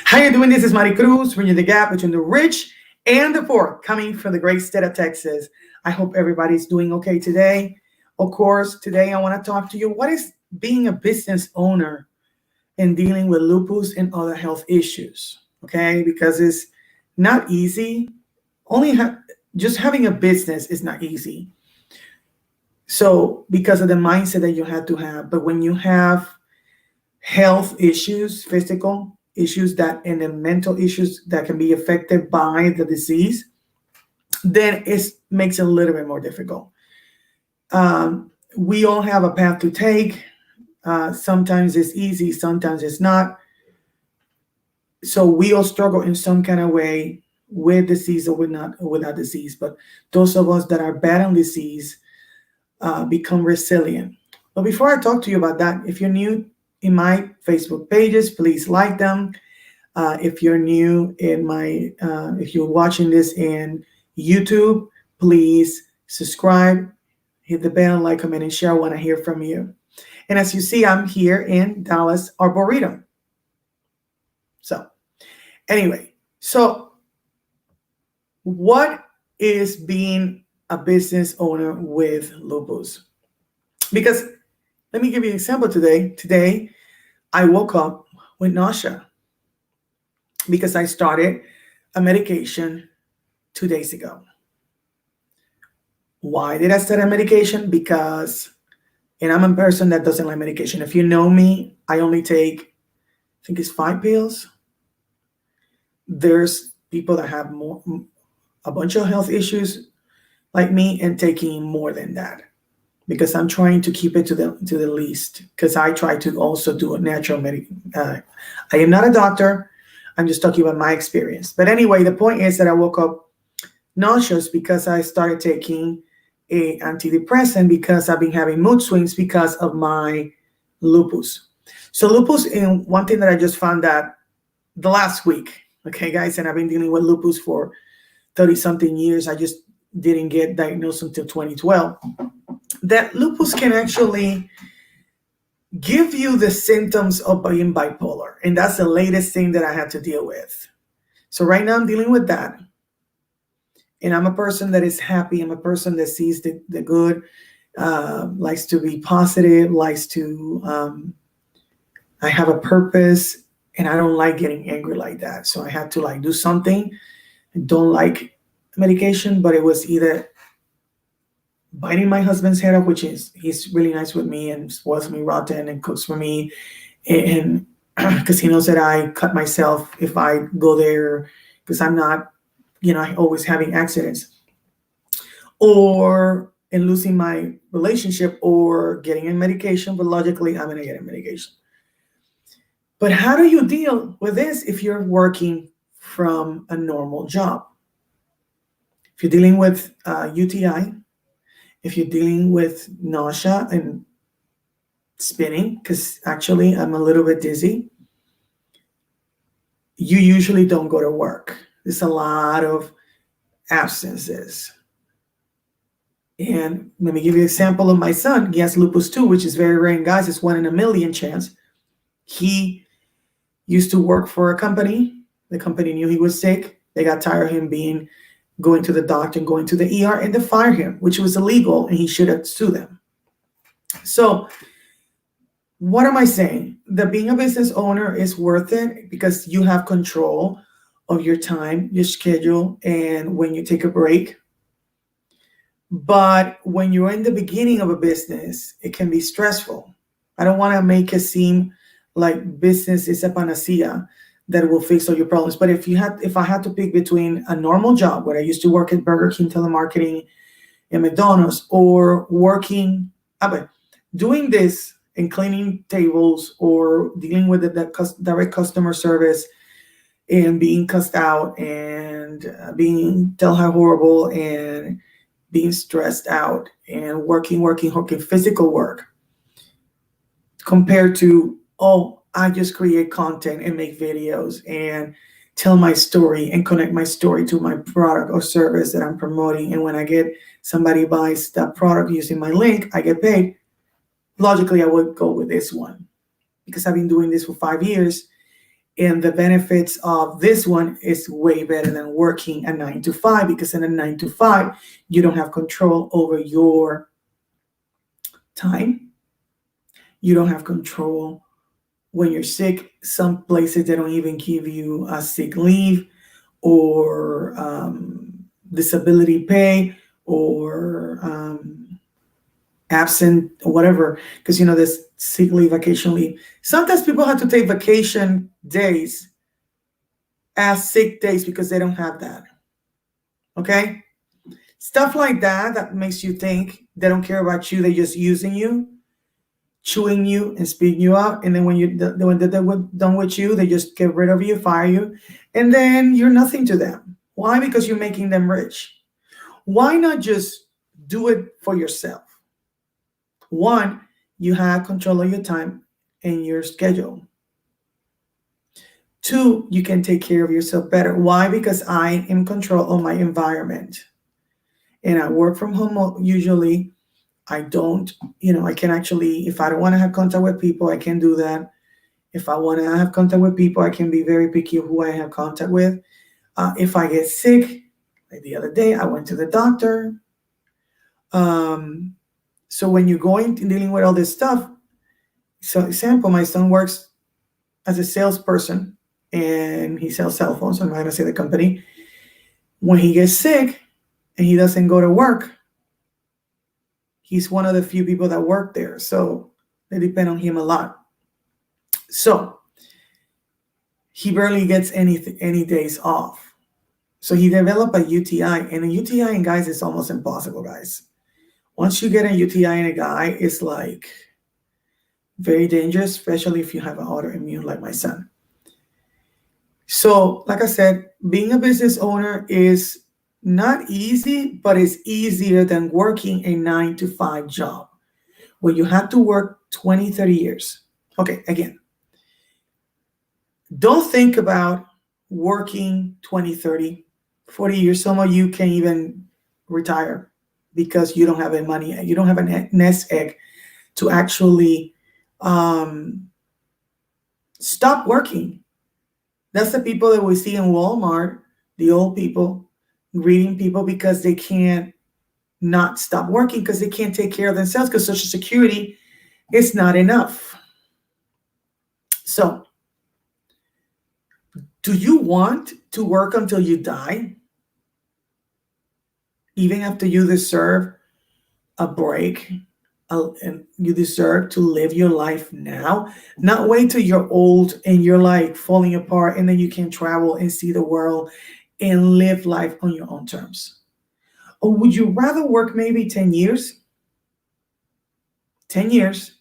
How you doing? This is Mari Cruz, bringing the gap between the rich and the poor, coming from the great state of Texas. I hope everybody's doing okay today. Of course, today I want to talk to you. What is being a business owner and dealing with lupus and other health issues? Okay, because it's not easy. Just having a business is not easy. So because of the mindset that you have to have, but when you have health issues, physical issues that and the mental issues that can be affected by the disease, then it makes it a little bit more difficult. We all have a path to take. Sometimes it's easy, sometimes it's not. So we all struggle in some kind of way with disease or without disease. But those of us that are battling disease become resilient. But before I talk to you about that, if you're new in my Facebook pages, please like them. If you're new if you're watching this in YouTube, please subscribe, hit the bell, like, comment, and share. I want to hear from you. And as you see, I'm here in Dallas Arboretum. So anyway, what is being a business owner with lupus? Because let me give you an example today. Today, I woke up with nausea because I started a medication 2 days ago. Why did I start a medication? Because, and I'm a person that doesn't like medication. If you know me, I only take, I think it's 5 pills. There's people that have a bunch of health issues like me and taking more than that, because I'm trying to keep it to the least, because I try to also do a natural I am not a doctor. I'm just talking about my experience. But anyway, the point is that I woke up nauseous because I started taking an antidepressant because I've been having mood swings because of my lupus. So lupus, and one thing that I just found out the last week, okay, guys, and I've been dealing with lupus for 30-something years. I just didn't get diagnosed until 2012. That lupus can actually give you the symptoms of being bipolar. And that's the latest thing that I had to deal with. So right now I'm dealing with that. And I'm a person that is happy. I'm a person that sees the good, likes to be positive, likes to, I have a purpose, and I don't like getting angry like that. So I had to do something. I don't like medication, but it was either biting my husband's head off, which is, he's really nice with me and spoils me rotten and cooks for me. And because he knows that I cut myself if I go there, because I'm not, always having accidents, or in losing my relationship, or getting in medication. But logically, I'm going to get in medication. But how do you deal with this if you're working from a normal job? If you're dealing with UTI, if you're dealing with nausea and spinning, because actually I'm a little bit dizzy, you usually don't go to work. There's a lot of absences. And let me give you an example of my son. He has lupus too, which is very rare. And guys, it's 1 in a million chance. He used to work for a company. The company knew he was sick. They got tired of him going to the doctor and going to the ER, and they fired him, which was illegal, and he should have sued them. So what am I saying? That being a business owner is worth it because you have control of your time, your schedule, and when you take a break. But when you're in the beginning of a business, it can be stressful. I don't want to make it seem like business is a panacea that will fix all your problems. But if I had to pick between a normal job where I used to work at Burger King telemarketing and McDonald's, or doing this and cleaning tables, or dealing with the direct customer service and being cussed out and being told how horrible and being stressed out and working physical work, compared to, I just create content and make videos and tell my story and connect my story to my product or service that I'm promoting. And when somebody buys that product using my link, I get paid. Logically, I would go with this one because I've been doing this for 5 years And the benefits of this one is way better than working a 9 to 5, because in a 9 to 5, you don't have control over your time. You don't have control when you're sick. Some places, they don't even give you a sick leave or disability pay or absent or whatever, because there's sick leave, vacation leave. Sometimes people have to take vacation days as sick days because they don't have that. Okay? Stuff like that makes you think they don't care about you. They're just using you, chewing you, and spitting you out. And then when they're done with you, they just get rid of you, fire you, and then you're nothing to them. Why? Because you're making them rich. Why not just do it for yourself? One, you have control of your time and your schedule. Two, you can take care of yourself better. Why? Because I am in control of my environment. And I work from home usually. I don't, I can actually, if I don't want to have contact with people, I can do that. If I want to have contact with people, I can be very picky of who I have contact with. If I get sick, like the other day, I went to the doctor. So when you're going and dealing with all this stuff, so example, my son works as a salesperson and he sells cell phones. I'm not going to say the company. When he gets sick and he doesn't go to work, he's one of the few people that work there. So they depend on him a lot. So he barely gets any days off. So he developed a UTI, and a UTI in guys is almost impossible, guys. Once you get a UTI in a guy, it's like very dangerous, especially if you have an autoimmune like my son. So, like I said, being a business owner is not easy, but it's easier than working a 9 to 5 job where you have to work 20, 30 years. Okay, again, don't think about working 20, 30, 40 years. Some of you can't even retire because you don't have any money. You don't have a nest egg to actually stop working. That's the people that we see in Walmart, the old people, greeting people because they can't not stop working because they can't take care of themselves because Social Security is not enough. So, do you want to work until you die? Even after you deserve a break, and you deserve to live your life now, not wait till you're old and you're like falling apart and then you can travel and see the world and live life on your own terms. Or would you rather work maybe 10 years? 10 years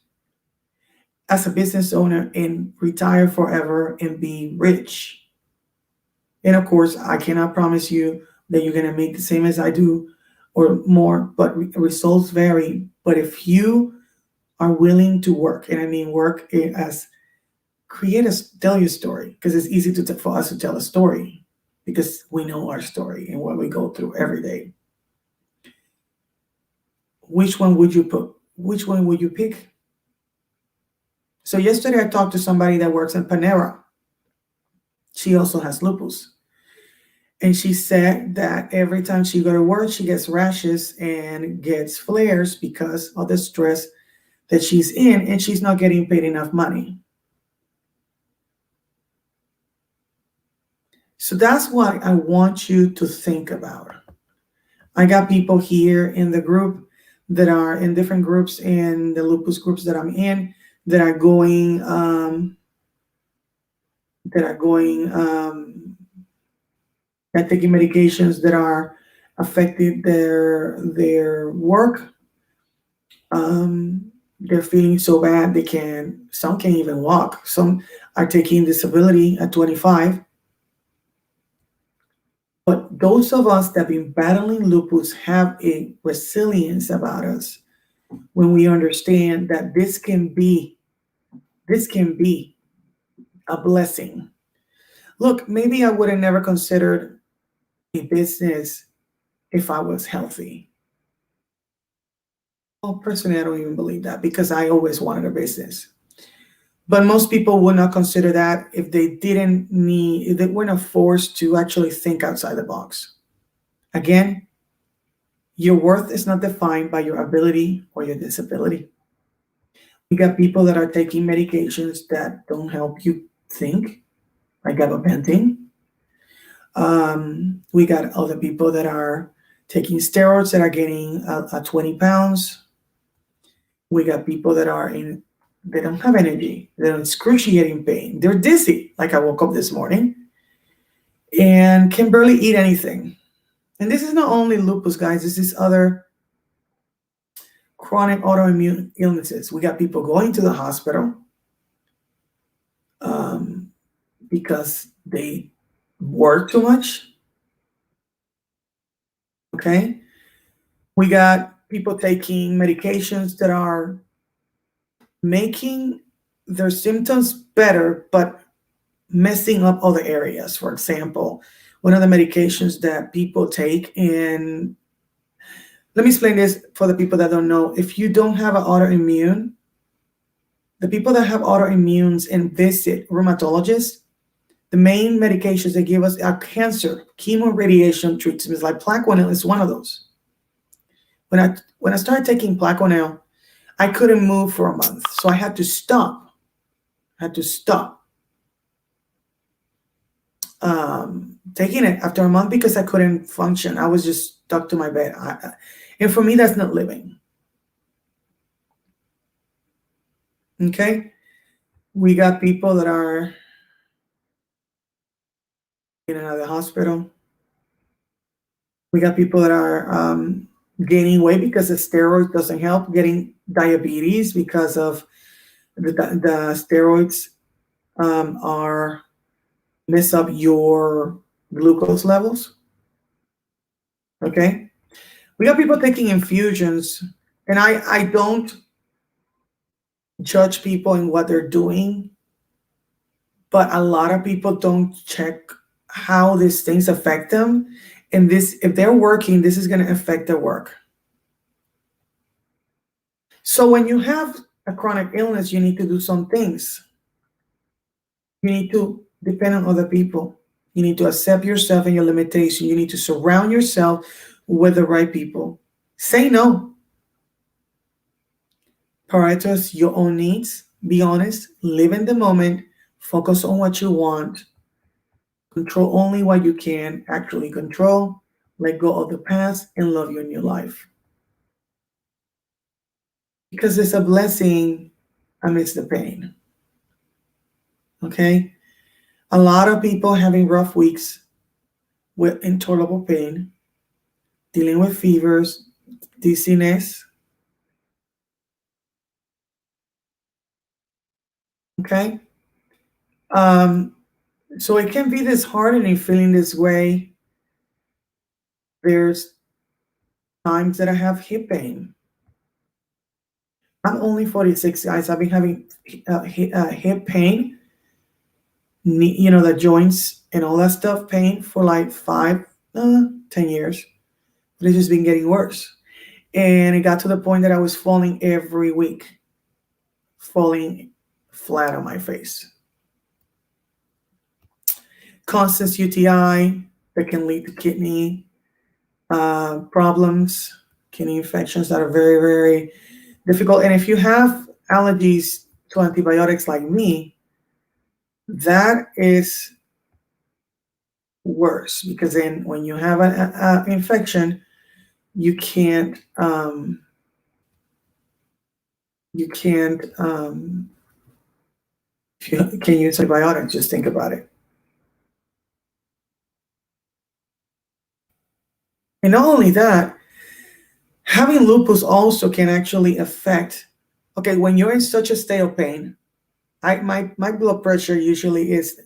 as a business owner and retire forever and be rich. And of course, I cannot promise you that you're going to make the same as I do or more, but results vary. But if you are willing to work, and I mean work as tell your story, because it's easy for us to tell a story because we know our story and what we go through every day. Which one would you put? Which one would you pick? So yesterday I talked to somebody that works in Panera. She also has lupus. And she said that every time she go to work, she gets rashes and gets flares because of the stress that she's in, and she's not getting paid enough money. So that's what I want you to think about. I got people here in the group that are in different groups, in the lupus groups that I'm in, that are going that taking medications that are affecting their work. They're feeling so bad some can't even walk. Some are taking disability at 25. But those of us that have been battling lupus have a resilience about us when we understand that this can be a blessing. Look, maybe I would have never considered a business if I was healthy. Well, personally, I don't even believe that because I always wanted a business. But most people would not consider that if if they were not forced to actually think outside the box. Again, your worth is not defined by your ability or your disability. We got people that are taking medications that don't help you think, like gabapentin. We got other people that are taking steroids that are gaining 20 pounds. We got people that they don't have energy. They're in excruciating pain. They're dizzy. Like I woke up this morning and can barely eat anything. And this is not only lupus, guys. This is other chronic autoimmune illnesses. We got people going to the hospital because they work too much. Okay. We got people taking medications that are making their symptoms better, but messing up other areas. For example, one of the medications that people take, and let me explain this for the people that don't know. If you don't have an autoimmune, the people that have autoimmunes and visit rheumatologists, the main medications they give us are cancer, chemoradiation treatments, like Plaquenil is one of those. When I started taking Plaquenil, I couldn't move for a month, so I had to stop. Taking it after a month because I couldn't function. I was just stuck to my bed. And for me, that's not living. Okay? We got people that are in another hospital. We got people that are gaining weight because the steroid doesn't help, getting diabetes because of the steroids are mess up your glucose levels. Okay? We got people taking infusions, and I don't judge people in what they're doing, but a lot of people don't check how these things affect them. And if they're working, this is going to affect their work. So when you have a chronic illness, you need to do some things. You need to depend on other people. You need to accept yourself and your limitation. You need to surround yourself with the right people. Say no. Prioritize your own needs. Be honest. Live in the moment. Focus on what you want. Control only what you can actually control. Let go of the past and love your new life. Because it's a blessing amidst the pain. Okay? A lot of people having rough weeks with intolerable pain, dealing with fevers, dizziness. Okay? So it can be disheartening feeling this way. There's times that I have hip pain. I'm only 46, guys. I've been having hip pain, the joints and all that stuff, pain for like 10 years. But it's just been getting worse. And it got to the point that I was falling every week, falling flat on my face. Constant UTI that can lead to kidney problems, kidney infections that are very, very difficult. And if you have allergies to antibiotics like me, that is worse, because then when you have an infection, you can't can use antibiotics. Just think about it. And not only that, having lupus also can actually affect, okay, when you're in such a state of pain, my blood pressure usually is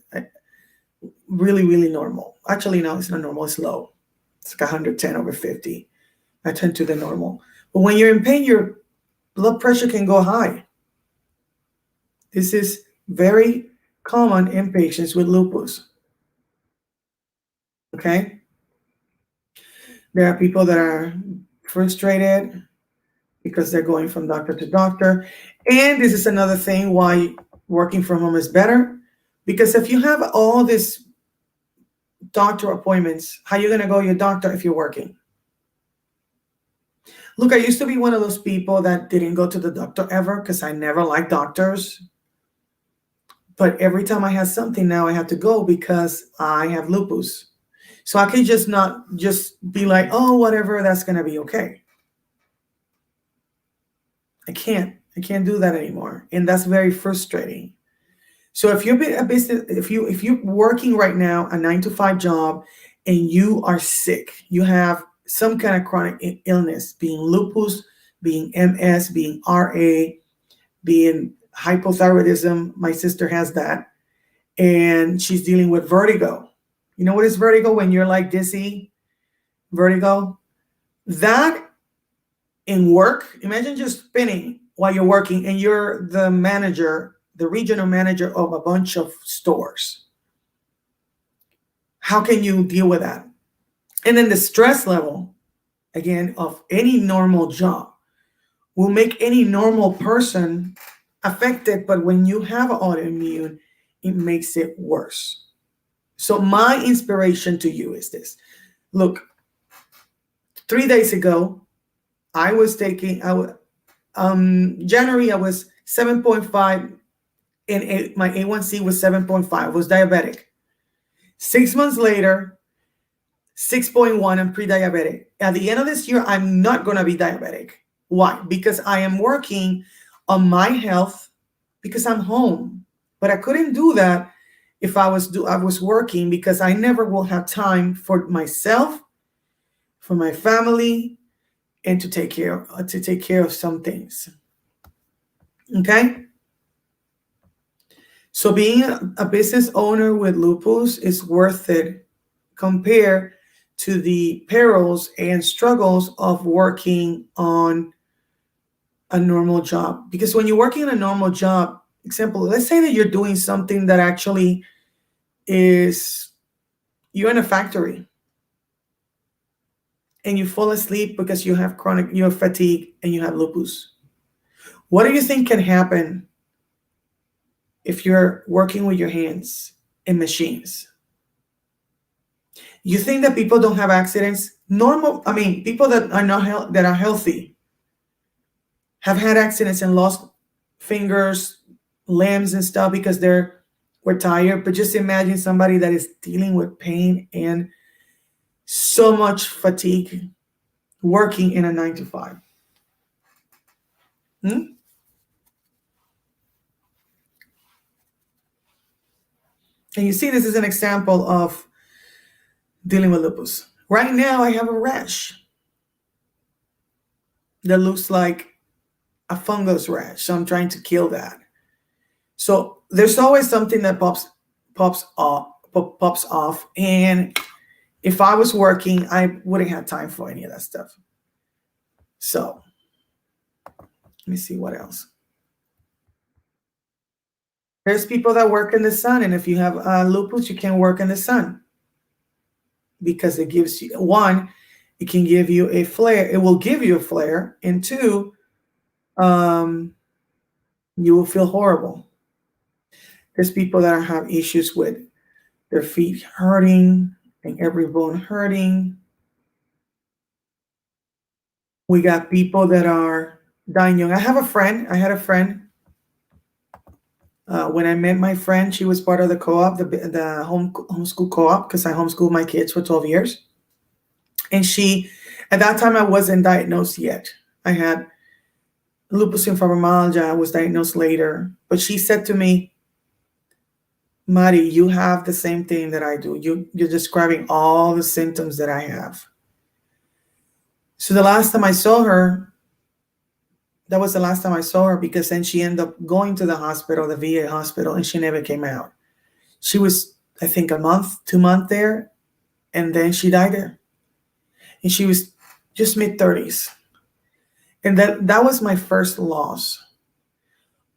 really, really normal. Actually, no, it's not normal, it's low. It's like 110/50. I tend to the normal. But when you're in pain, your blood pressure can go high. This is very common in patients with lupus. Okay? There are people that are frustrated because they're going from doctor to doctor. And this is another thing why working from home is better, because if you have all these doctor appointments, how are you going to go to your doctor if you're working? Look, I used to be one of those people that didn't go to the doctor ever because I never liked doctors. But every time I have something now, I have to go because I have lupus. So I can just not just be like, oh, whatever, that's going to be okay. I can't do that anymore. And that's very frustrating. So if you're a business, if you're working right now a 9-to-5 job and you are sick, you have some kind of chronic illness, being lupus, being MS, being RA, being hypothyroidism. My sister has that, and she's dealing with vertigo. You know what is vertigo? When you're like dizzy, vertigo. That in work, imagine just spinning while you're working and you're the manager, the regional manager of a bunch of stores. How can you deal with that? And then the stress level, again, of any normal job will make any normal person affected. But when you have autoimmune, it makes it worse. So my inspiration to you is this. Look, 3 days ago, I was taking, January, I was 7.5 and my A1C was 7.5. I was diabetic. 6 months later, 6.1, I'm pre-diabetic. At the end of this year, I'm not going to be diabetic. Why? Because I am working on my health because I'm home. But I couldn't do that if I was working, because I never will have time for myself, for my family, and to take care of some things. Okay? So being a business owner with lupus is worth it compared to the perils and struggles of working on a normal job. Because when you're working on a normal job, example, let's say that you're doing something that actually is, you're in a factory and you fall asleep because you have fatigue and you have lupus. What do you think can happen if you're working with your hands and machines? You think that people don't have accidents? People that are not that are healthy have had accidents and lost fingers, limbs, and stuff because we're tired. But just imagine somebody that is dealing with pain and so much fatigue working in a 9-to-5. And you see, this is an example of dealing with lupus. Right now, I have a rash that looks like a fungus rash. So I'm trying to kill that. So there's always something that pops off. And if I was working, I wouldn't have time for any of that stuff. So let me see what else. There's people that work in the sun. And if you have lupus, you can work in the sun. Because it gives you, one, it can give you a flare. It will give you a flare. And two, you will feel horrible. There's people that have issues with their feet hurting and every bone hurting. We got people that are dying young. I had a friend. When I met my friend, she was part of the co-op, the homeschool co-op, because I homeschooled my kids for 12 years. And at that time, I wasn't diagnosed yet. I had lupus and fibromyalgia. I was diagnosed later. But she said to me, Mari, you have the same thing that I do. You're describing all the symptoms that I have. So the last time I saw her, that was the last time I saw her, because then she ended up going to the hospital, the VA hospital, and she never came out. She was, I think, 2 months there, and then she died there. And she was just mid-30s. And that was my first loss,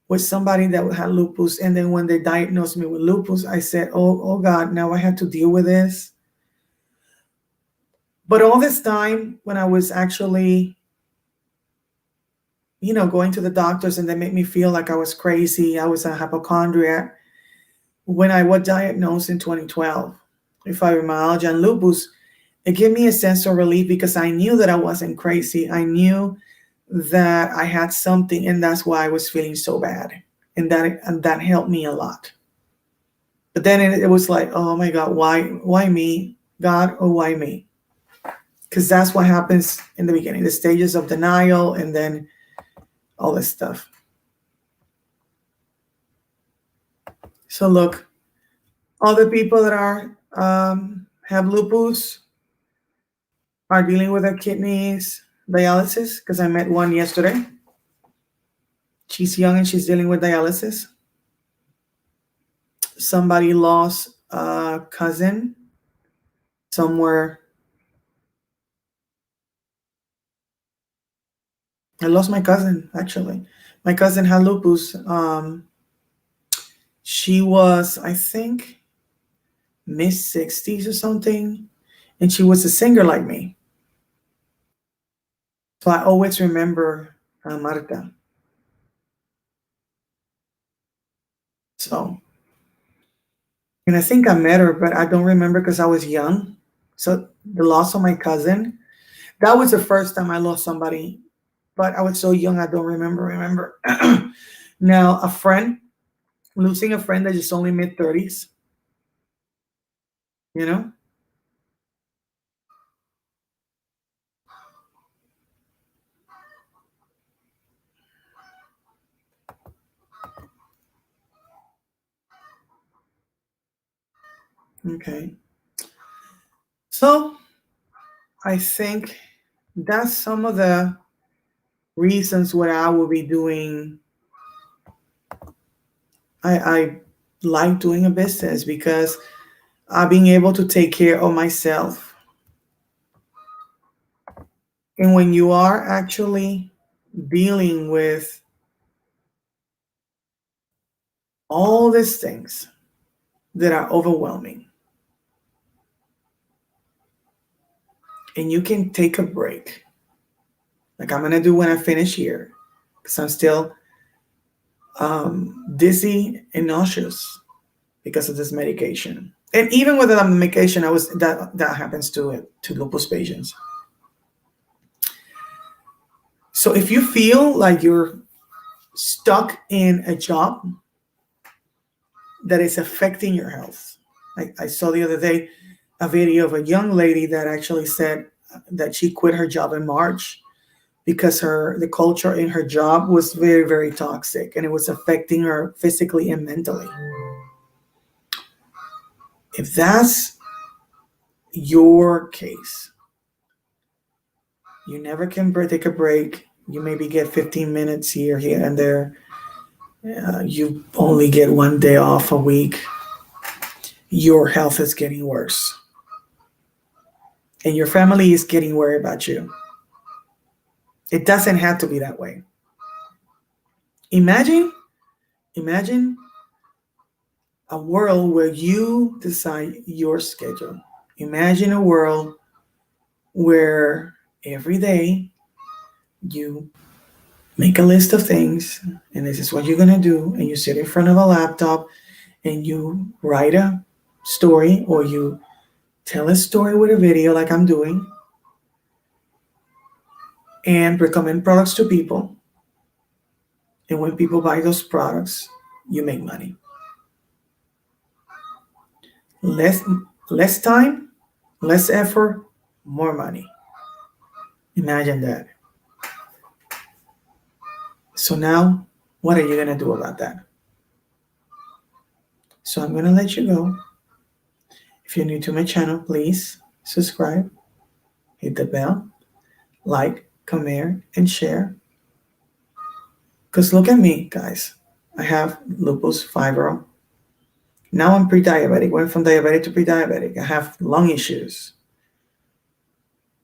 with somebody that had lupus. And then when they diagnosed me with lupus, I said, oh God, now I have to deal with this. But all this time, when I was actually, going to the doctors, and they made me feel like I was crazy. I was a hypochondriac. When I was diagnosed in 2012 with fibromyalgia and lupus, it gave me a sense of relief because I knew that I wasn't crazy. I knew that I had something, and that's why I was feeling so bad. And that helped me a lot. But then it was like, oh my God, why me, God, or why me? Because that's what happens in the beginning, the stages of denial, and then all this stuff. So look, all the people that are have lupus are dealing with their kidneys dialysis, because I met one yesterday. She's young and she's dealing with dialysis. Somebody lost a cousin somewhere. I lost my cousin, actually. My cousin had lupus. She was, I think, mid-60s or something, and she was a singer like me. So I always remember Marta. So, and I think I met her, but I don't remember because I was young. So the loss of my cousin, that was the first time I lost somebody, but I was so young I don't remember. Now, losing a friend that is only mid-30s, you know? Okay. So I think that's some of the reasons what I will be doing. I like doing a business because being able to take care of myself. And when you are actually dealing with all these things that are overwhelming, and you can take a break, like I'm going to do when I finish here, because I'm still dizzy and nauseous because of this medication. And even with the medication, that happens to lupus patients. So if you feel like you're stuck in a job that is affecting your health, I saw the other day a video of a young lady that actually said that she quit her job in March because the culture in her job was very, very toxic, and it was affecting her physically and mentally. If that's your case, you never can take a break. You maybe get 15 minutes here and there. You only get one day off a week. Your health is getting worse. And your family is getting worried about you. It doesn't have to be that way. Imagine a world where you decide your schedule. Imagine a world where every day you make a list of things, and this is what you're going to do, and you sit in front of a laptop and you write a story, or you tell a story with a video like I'm doing, and recommend products to people. And when people buy those products, you make money. Less time, less effort, more money. Imagine that. So now, what are you going to do about that? So I'm going to let you go. If you're new to my channel, please subscribe, hit the bell, like, comment, and share. Because look at me, guys. I have lupus, fibro. Now I'm pre-diabetic. Went from diabetic to pre-diabetic. I have lung issues,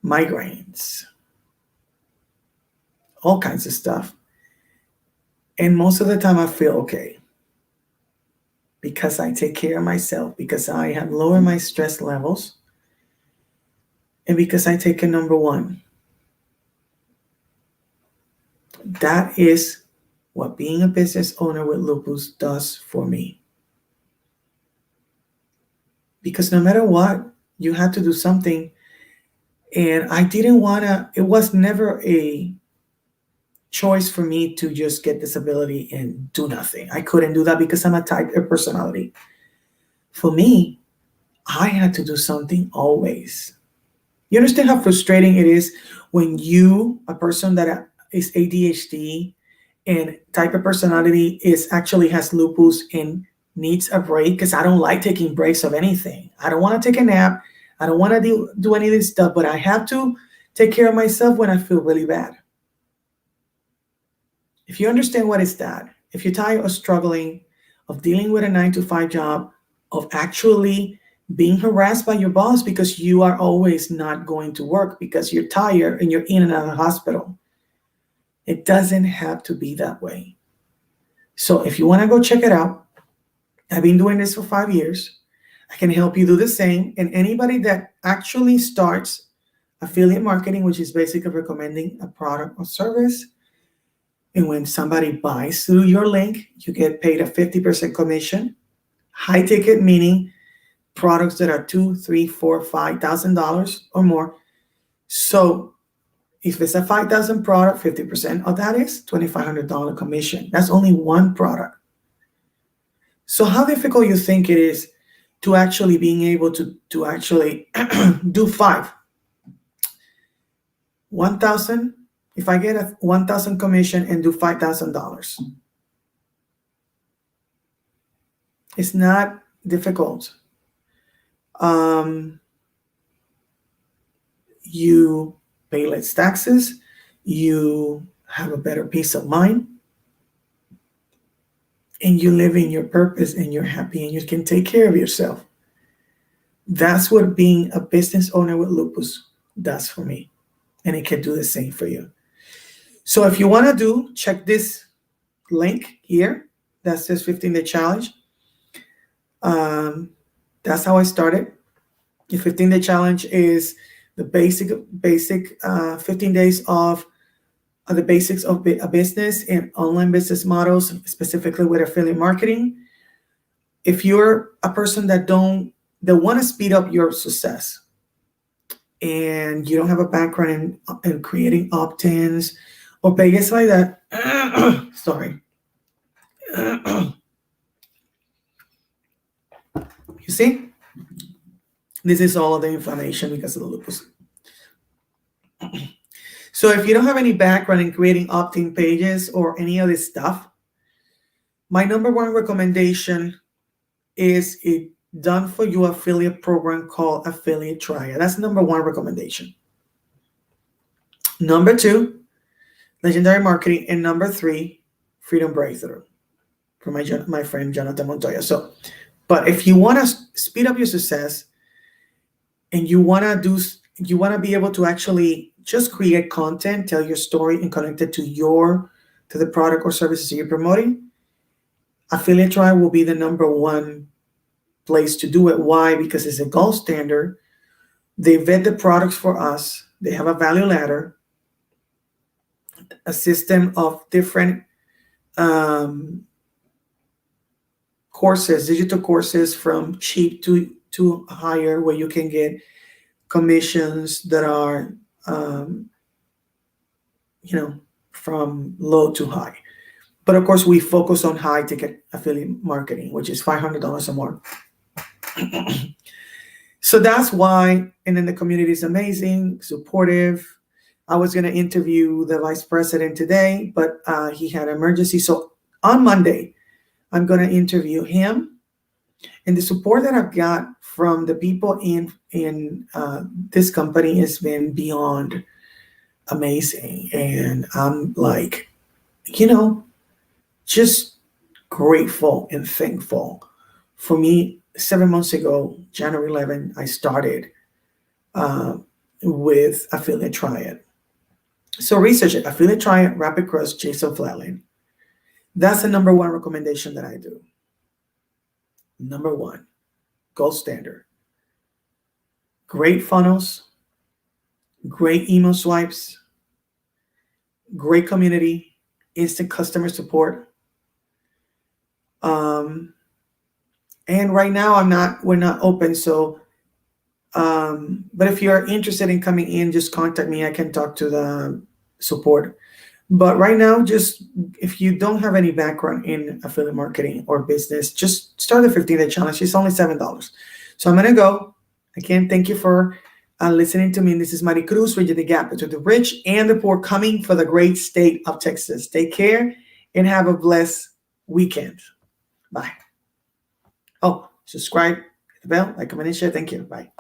migraines, all kinds of stuff. And most of the time I feel okay because I take care of myself, because I have lowered my stress levels, and because I take a number one. That is what being a business owner with lupus does for me. Because no matter what, you have to do something. And I didn't want to, it was never a choice for me to just get disability and do nothing. I couldn't do that because I'm a type A personality. For me, I had to do something always. You understand how frustrating it is when you, a person that is ADHD and type of personality is actually has lupus and needs a break, because I don't like taking breaks of anything. I don't want to take a nap. I don't want to do any of this stuff, but I have to take care of myself when I feel really bad. If you understand what is that, if you're tired of struggling, of dealing with a 9-to-5 job, of actually being harassed by your boss because you are always not going to work because you're tired and you're in and out of the hospital, it doesn't have to be that way. So if you want to go check it out, I've been doing this for 5 years. I can help you do the same. And anybody that actually starts affiliate marketing, which is basically recommending a product or service, and when somebody buys through your link, you get paid a 50% commission. High ticket meaning products that are $2,000, $3,000, $4,000, $5,000 or more. So if it's a 5,000 product, 50% of that is $2,500 commission. That's only one product. So how difficult you think it is to actually being able to actually do 5? 1,000, if I get a 1,000 commission and do $5,000. It's not difficult. You pay less taxes, you have a better peace of mind, and you live in your purpose and you're happy and you can take care of yourself. That's what being a business owner with lupus does for me. And it can do the same for you. So if you want to check this link here that says 15-day challenge. That's how I started. The 15-day challenge is the basic 15 days of the basics of a business and online business models, specifically with affiliate marketing. If you're a person that want to speed up your success and you don't have a background in creating opt-ins or pages like that, sorry. You see, this is all of the information because of the lupus. So if you don't have any background in creating opt-in pages or any of this stuff, my number one recommendation is a done for you affiliate program called Affiliate Triad. That's number one recommendation. Number two, Legendary Marketing. And number three, Freedom Breakthrough from my friend Jonathan Montoya. So, but if you want to speed up your success and you want to be able to actually just create content, tell your story, and connect it to the product or services you're promoting, Affiliate Triad will be the number one place to do it. Why? Because it's a gold standard. They vet the products for us. They have a value ladder, a system of different courses, digital courses from cheap to higher, where you can get commissions that are, from low to high. But of course, we focus on high ticket affiliate marketing, which is $500 or more. So that's why, and then the community is amazing, supportive. I was going to interview the vice president today, but he had an emergency. So on Monday, I'm going to interview him. And the support that I've got from the people in this company has been beyond amazing. And I'm like, just grateful and thankful. For me, 7 months ago, January 11, I started with Affiliate Triad. So research it, Affiliate Triad, Rapid Cross, Jason Flatland. That's the number one recommendation that I do. Number one, gold standard. Great funnels, great email swipes, great community, instant customer support. And right now we're not open. So, but if you're interested in coming in, just contact me. I can talk to the support. But right now, just if you don't have any background in affiliate marketing or business, just start the 15-day challenge. It's only $7. So I'm going to go. Again, thank you for listening to me. This is Mari Cruz, bridging the gap between the rich and the poor, coming for the great state of Texas. Take care and have a blessed weekend. Bye. Oh, subscribe, hit the bell, like, comment, and share. Thank you. Bye.